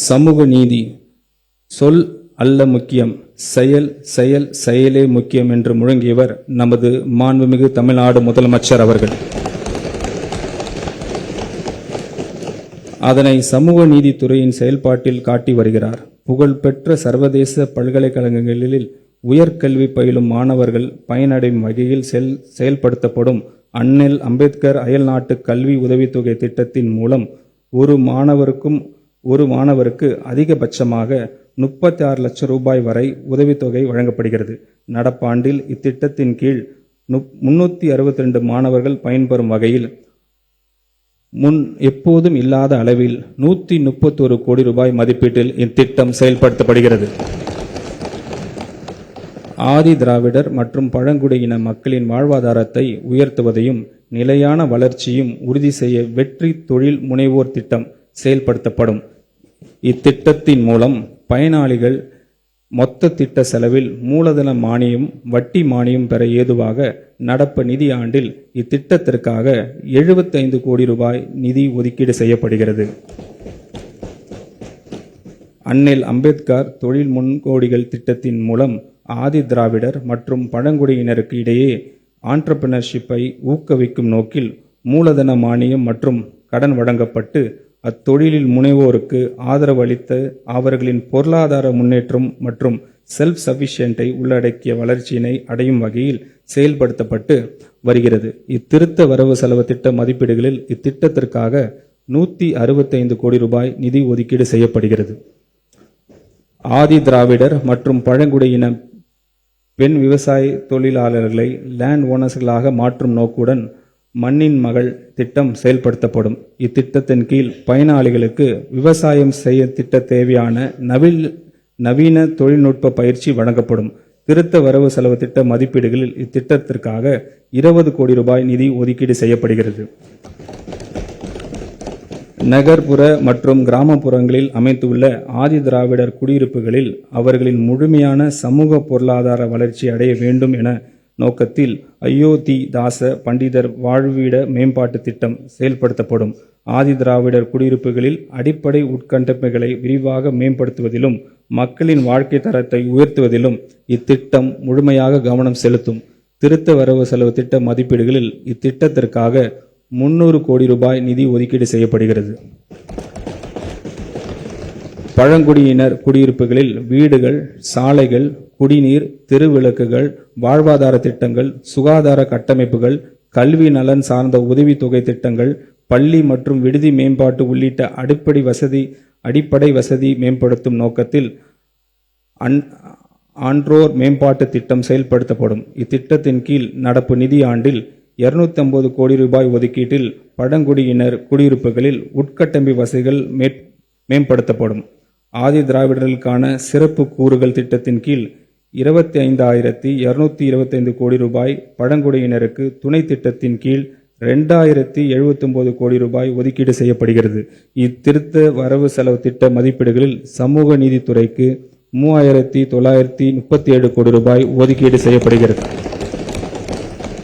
சமூக நீதி சொல் அல்ல முக்கியம், செயல் செயல் செயலே முக்கியம் என்று முழங்கியவர் நமது மாண்புமிகு தமிழ்நாடு முதலமைச்சர் அவர்கள். அதனை சமூக நீதித்துறையின் செயல்பாட்டில் காட்டி வருகிறார். புகழ்பெற்ற சர்வதேச பல்கலைக்கழகங்களில் உயர்கல்வி பயிலும் மாணவர்கள் பயனடையும் வகையில் செயல்படுத்தப்படும் அண்ணல் அம்பேத்கர் அயல்நாட்டு கல்வி உதவித்தொகை திட்டத்தின் மூலம் ஒரு மாணவருக்கு அதிகபட்சமாக 36 லட்சம் ரூபாய் வரை உதவித்தொகை வழங்கப்படுகிறது. நடப்பாண்டில் இத்திட்டத்தின் கீழ் 362 மாணவர்கள் பயன்பெறும் வகையில் முன் எப்போதும் இல்லாத அளவில் 131 கோடி ரூபாய் மதிப்பீட்டில் இத்திட்டம் செயல்படுத்தப்படுகிறது. ஆதி திராவிடர் மற்றும் பழங்குடியின மக்களின் வாழ்வாதாரத்தை உயர்த்துவதையும் நிலையான வளர்ச்சியும் உறுதி செய்ய வெற்றி தொழில் முனைவோர் திட்டம் செயல்படுத்தப்படும். இத்திட்டத்தின் மூலம் பயனாளிகள் மொத்த திட்ட செலவில் மூலதன மானியம், வட்டி மானியம் பெற ஏதுவாக நடப்பு நிதி ஆண்டில் இத்திட்டத்திற்காக 75 கோடி ரூபாய் நிதி ஒதுக்கீடு செய்யப்படுகிறது. அண்ணல் அம்பேத்கர் தொழில் முன்கோடிகள் திட்டத்தின் மூலம் ஆதி திராவிடர் மற்றும் பழங்குடியினருக்கு இடையே ஆண்டர்பிரினர்ஷிப்பை ஊக்குவிக்கும் நோக்கில் மூலதன மானியம் மற்றும் கடன் வழங்கப்பட்டு அத்தொழிலில் முனைவோருக்கு ஆதரவு அளித்து அவர்களின் பொருளாதார முன்னேற்றம் மற்றும் செல்ஃப் சஃபிஷியன்ட்டை உள்ளடக்கிய வளர்ச்சியினை அடையும் வகையில் செயல்படுத்தப்பட்டு வருகிறது. இத்திருத்த வரவு செலவு திட்ட மதிப்பீடுகளில் இத்திட்டத்திற்காக 165 கோடி ரூபாய் நிதி ஒதுக்கீடு செய்யப்படுகிறது. ஆதி திராவிடர் மற்றும் பழங்குடியின பெண் விவசாய தொழிலாளர்களை லேண்ட் ஓனர்ஸ்களாக மாற்றும் நோக்குடன் மண்ணின் மகள் திட்டம் செயல்படுத்தப்படும். இத்திட்டத்தின் கீழ் பயனாளிகளுக்கு விவசாயம் செய்ய திட்ட தேவையான நவீன தொழில்நுட்ப பயிற்சி வழங்கப்படும். திருத்த வரவு செலவு திட்ட மதிப்பீடுகளில் இத்திட்டத்திற்காக 20 கோடி ரூபாய் நிதி ஒதுக்கீடு செய்யப்படுகிறது. நகர்ப்புற மற்றும் கிராமப்புறங்களில் அமைந்துள்ள ஆதி திராவிடர் குடியிருப்புகளில் அவர்களின் முழுமையான சமூக பொருளாதார வளர்ச்சி அடைய வேண்டும் என நோக்கத்தில் அயோத்தி தாச பண்டிதர் வாழ்விட மேம்பாட்டு திட்டம் செயல்படுத்தப்படும். ஆதி திராவிடர் குடியிருப்புகளில் அடிப்படை உட்கட்டமைப்புகளை விரிவாக மேம்படுத்துவதிலும் மக்களின் வாழ்க்கை தரத்தை உயர்த்துவதிலும் இத்திட்டம் முழுமையாக கவனம் செலுத்தும். திருத்த வரவு செலவு திட்ட மதிப்பீடுகளில் இத்திட்டத்திற்காக 300 கோடி ரூபாய் நிதி ஒதுக்கீடு செய்யப்படுகிறது. பழங்குடியினர் குடியிருப்புகளில் வீடுகள், சாலைகள், குடிநீர், தெருவிளக்குகள், வாழ்வாதார திட்டங்கள், சுகாதார கட்டமைப்புகள், கல்வி நலன் சார்ந்த உதவித்தொகை திட்டங்கள், பள்ளி மற்றும் விடுதி மேம்பாட்டு உள்ளிட்ட அடிப்படை வசதி மேம்படுத்தும் நோக்கத்தில் ஆன்றோர் மேம்பாட்டு திட்டம் செயல்படுத்தப்படும். இத்திட்டத்தின் கீழ் நடப்பு நிதி ஆண்டில் 250 கோடி ரூபாய் ஒதுக்கீட்டில் பழங்குடியினர் குடியிருப்புகளில் உட்கட்டமைப்பு வசதிகள் மேம்படுத்தப்படும். ஆதி திராவிடர்களுக்கான சிறப்பு கூறுகள் திட்டத்தின் கீழ் 25,225 கோடி ரூபாய், பழங்குடியினருக்கு துணை திட்டத்தின் கீழ் 2079 கோடி ரூபாய் ஒதுக்கீடு செய்யப்படுகிறது. இத்திருத்த வரவு செலவு திட்ட மதிப்பீடுகளில் சமூக நீதித்துறைக்கு 3,937 கோடி ரூபாய் ஒதுக்கீடு செய்யப்படுகிறது.